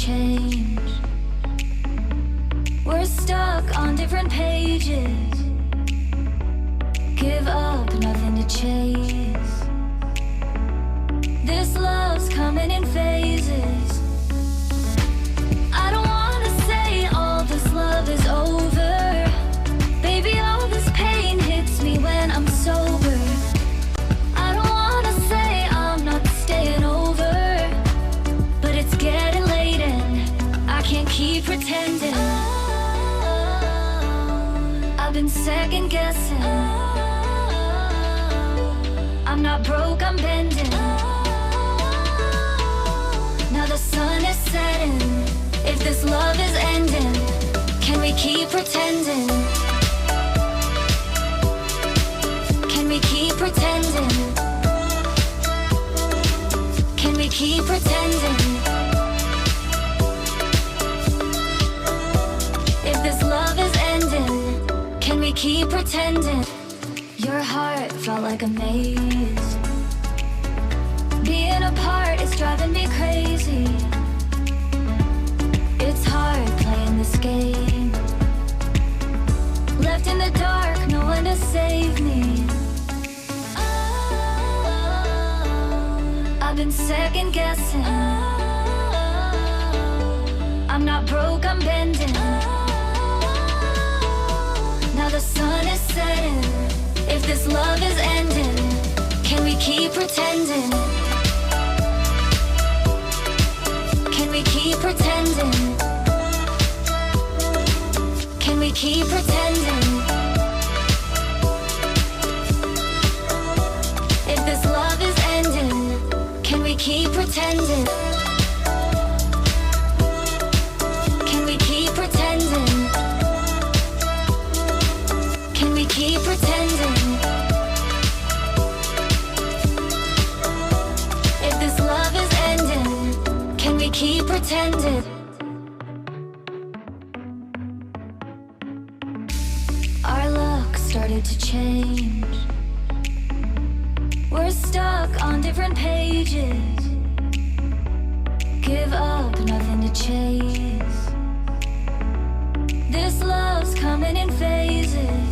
change. We're stuck on different pages. Give up, nothing to chase. This love's coming in phases. I don't wanna say all this love is over. Baby, all this pain hits me when I'm sober. I don't wanna say I'm not staying over, but it's getting late and I can't keep pretending. I've been second guessing. I'm not broke, I'm bending. Now the sun is setting. If this love is ending, can we keep pretending? Can we keep pretending? Can we keep pretending? If this love is ending, can we keep pretending? Your heart felt like a maze. Being apart is driving me crazy. It's hard playing this game. Left in the dark, no one to save me. I've been second guessing. I'm not broke, I'm bending. Now the sun is setting. If this love is ending, can we keep pretending? Can we keep pretending? Can we keep pretending? If this love is ending, can we keep pretending? Can we keep pretending? Can we keep pretending? If this love is ending, can we keep pretending? Our luck started to change. We're stuck on different pages. Give up, nothing to chase. This love's coming in phases.